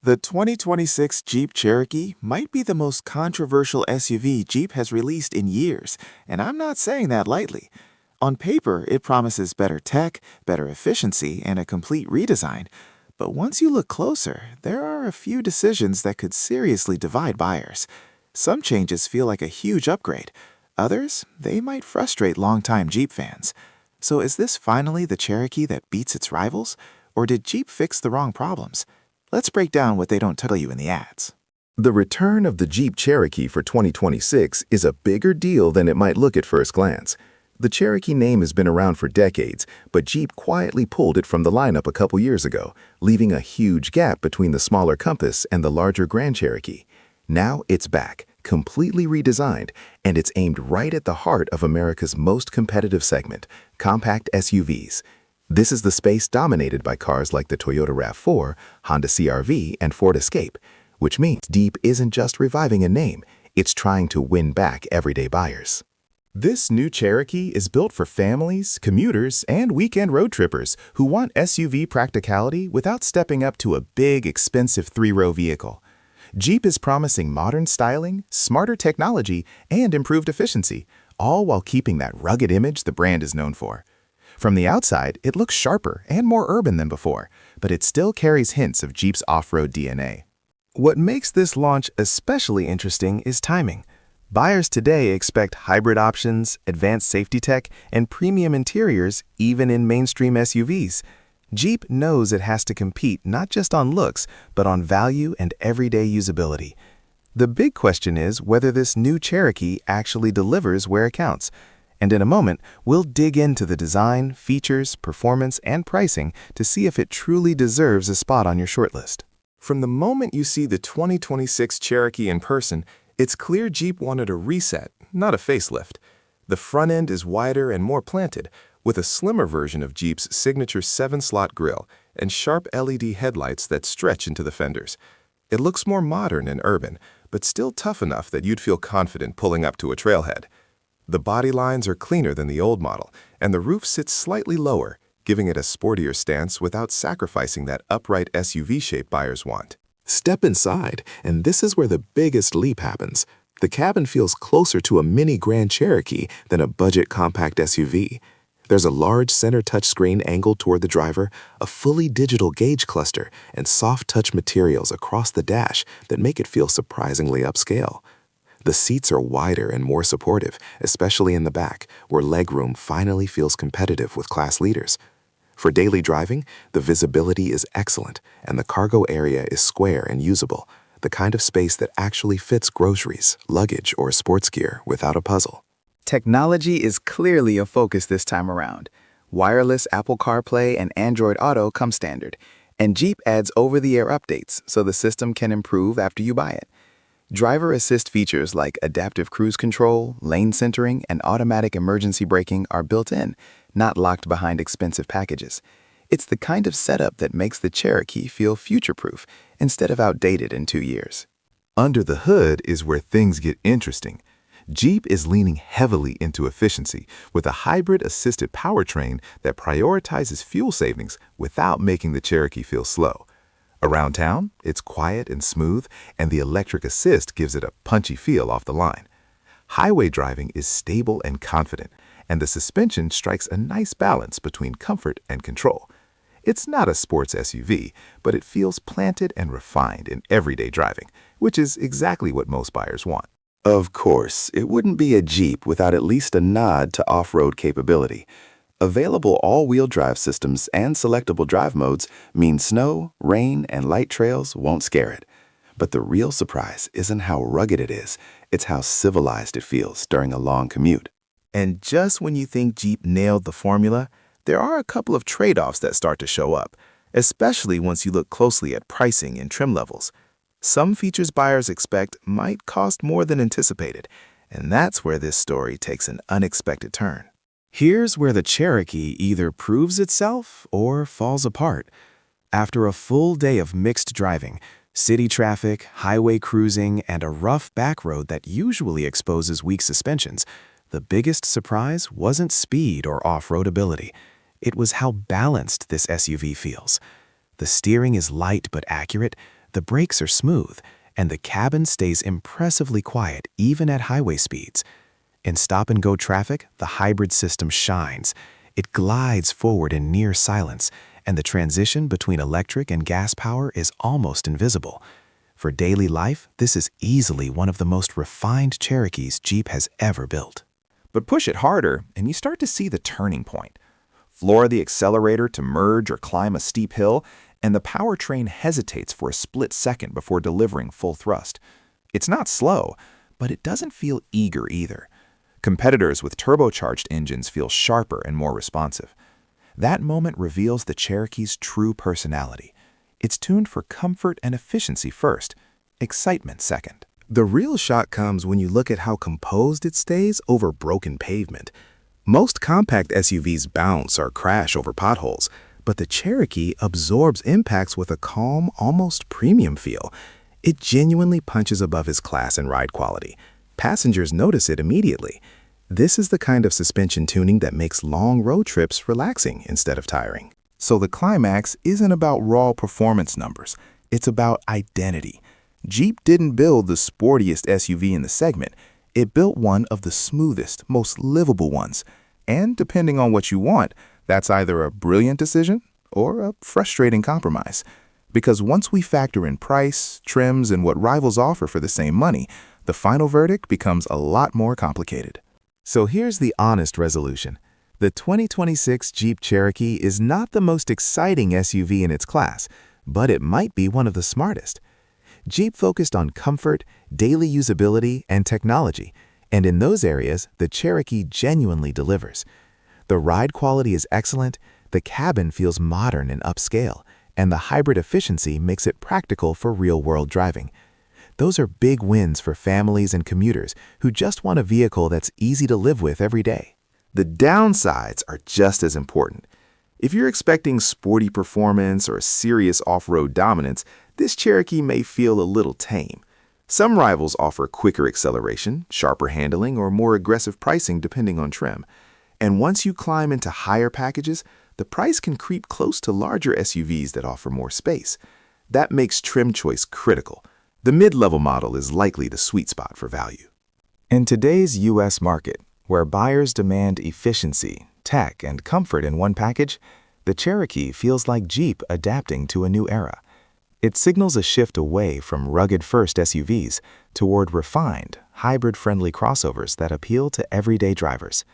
The 2026 Jeep Cherokee might be the most controversial SUV Jeep has released in years, and I'm not saying that lightly. On paper, it promises better tech, better efficiency, and a complete redesign. But once you look closer, there are a few decisions that could seriously divide buyers. Some changes feel like a huge upgrade. Others, they might frustrate longtime Jeep fans. So is this finally the Cherokee that beats its rivals? Or did Jeep fix the wrong problems? Let's break down what they don't tell you in the ads. The return of the Jeep Cherokee for 2026 is a bigger deal than it might look at first glance. The Cherokee name has been around for decades, but Jeep quietly pulled it from the lineup a couple years ago, leaving a huge gap between the smaller Compass and the larger Grand Cherokee. Now it's back, completely redesigned, and it's aimed right at the heart of America's most competitive segment, compact SUVs. This is the space dominated by cars like the Toyota RAV4, Honda CR-V, and Ford Escape, which means Jeep isn't just reviving a name, it's trying to win back everyday buyers. This new Cherokee is built for families, commuters, and weekend road trippers who want SUV practicality without stepping up to a big, expensive three-row vehicle. Jeep is promising modern styling, smarter technology, and improved efficiency, all while keeping that rugged image the brand is known for. From the outside, it looks sharper and more urban than before, but it still carries hints of Jeep's off-road DNA. What makes this launch especially interesting is timing. Buyers today expect hybrid options, advanced safety tech, and premium interiors even in mainstream SUVs. Jeep knows it has to compete not just on looks, but on value and everyday usability. The big question is whether this new Cherokee actually delivers where it counts. And in a moment, we'll dig into the design, features, performance, and pricing to see if it truly deserves a spot on your shortlist. From the moment you see the 2026 Cherokee in person, it's clear Jeep wanted a reset, not a facelift. The front end is wider and more planted, with a slimmer version of Jeep's signature 7-slot grille and sharp LED headlights that stretch into the fenders. It looks more modern and urban, but still tough enough that you'd feel confident pulling up to a trailhead. The body lines are cleaner than the old model, and the roof sits slightly lower, giving it a sportier stance without sacrificing that upright SUV shape buyers want. Step inside, and this is where the biggest leap happens. The cabin feels closer to a mini Grand Cherokee than a budget compact SUV. There's a large center touchscreen angled toward the driver, a fully digital gauge cluster, and soft touch materials across the dash that make it feel surprisingly upscale. The seats are wider and more supportive, especially in the back, where legroom finally feels competitive with class leaders. For daily driving, the visibility is excellent, and the cargo area is square and usable, the kind of space that actually fits groceries, luggage, or sports gear without a puzzle. Technology is clearly a focus this time around. Wireless Apple CarPlay and Android Auto come standard, and Jeep adds over-the-air updates so the system can improve after you buy it. Driver assist features like adaptive cruise control, lane centering, and automatic emergency braking are built in, not locked behind expensive packages. It's the kind of setup that makes the Cherokee feel future-proof instead of outdated in 2 years. Under the hood is where things get interesting. Jeep is leaning heavily into efficiency with a hybrid-assisted powertrain that prioritizes fuel savings without making the Cherokee feel slow. Around town, it's quiet and smooth, and the electric assist gives it a punchy feel off the line. Highway driving is stable and confident, and the suspension strikes a nice balance between comfort and control. It's not a sports SUV, but it feels planted and refined in everyday driving, which is exactly what most buyers want. Of course, it wouldn't be a Jeep without at least a nod to off-road capability. Available all-wheel drive systems and selectable drive modes mean snow, rain, and light trails won't scare it. But the real surprise isn't how rugged it is, it's how civilized it feels during a long commute. And just when you think Jeep nailed the formula, there are a couple of trade-offs that start to show up, especially once you look closely at pricing and trim levels. Some features buyers expect might cost more than anticipated, and that's where this story takes an unexpected turn. Here's where the Cherokee either proves itself or falls apart. After a full day of mixed driving, city traffic, highway cruising, and a rough back road that usually exposes weak suspensions, the biggest surprise wasn't speed or off-road ability. It was how balanced this SUV feels. The steering is light but accurate, the brakes are smooth, and the cabin stays impressively quiet even at highway speeds. In stop-and-go traffic, the hybrid system shines. It glides forward in near silence, and the transition between electric and gas power is almost invisible. For daily life, this is easily one of the most refined Cherokees Jeep has ever built. But push it harder, and you start to see the turning point. Floor the accelerator to merge or climb a steep hill, and the powertrain hesitates for a split second before delivering full thrust. It's not slow, but it doesn't feel eager either. Competitors with turbocharged engines feel sharper and more responsive. That moment reveals the Cherokee's true personality. It's tuned for comfort and efficiency first, excitement second. The real shock comes when you look at how composed it stays over broken pavement. Most compact SUVs bounce or crash over potholes, but the Cherokee absorbs impacts with a calm, almost premium feel. It genuinely punches above its class in ride quality. Passengers notice it immediately. This is the kind of suspension tuning that makes long road trips relaxing instead of tiring. So the climax isn't about raw performance numbers. It's about identity. Jeep didn't build the sportiest SUV in the segment. It built one of the smoothest, most livable ones. And depending on what you want, that's either a brilliant decision or a frustrating compromise. Because once we factor in price, trims, and what rivals offer for the same money, the final verdict becomes a lot more complicated. So here's the honest resolution. The 2026 Jeep Cherokee is not the most exciting SUV in its class, but it might be one of the smartest. Jeep focused on comfort, daily usability, and technology, and in those areas, the Cherokee genuinely delivers. The ride quality is excellent, the cabin feels modern and upscale, and the hybrid efficiency makes it practical for real-world driving. Those are big wins for families and commuters who just want a vehicle that's easy to live with every day. The downsides are just as important. If you're expecting sporty performance or serious off-road dominance, this Cherokee may feel a little tame. Some rivals offer quicker acceleration, sharper handling, or more aggressive pricing depending on trim. And once you climb into higher packages, the price can creep close to larger SUVs that offer more space. That makes trim choice critical. The mid-level model is likely the sweet spot for value. In today's U.S. market, where buyers demand efficiency, tech, and comfort in one package, the Cherokee feels like Jeep adapting to a new era. It signals a shift away from rugged-first SUVs toward refined, hybrid-friendly crossovers that appeal to everyday drivers.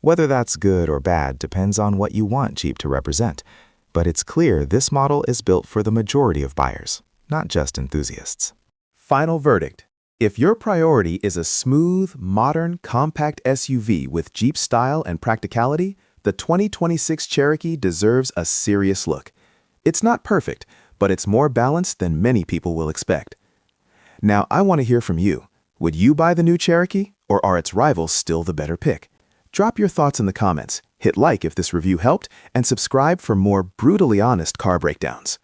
Whether that's good or bad depends on what you want Jeep to represent, but it's clear this model is built for the majority of buyers, not just enthusiasts. Final verdict. If your priority is a smooth, modern, compact SUV with Jeep style and practicality, the 2026 Cherokee deserves a serious look. It's not perfect, but it's more balanced than many people will expect. Now, I want to hear from you. Would you buy the new Cherokee, or are its rivals still the better pick? Drop your thoughts in the comments, hit like if this review helped, and subscribe for more brutally honest car breakdowns.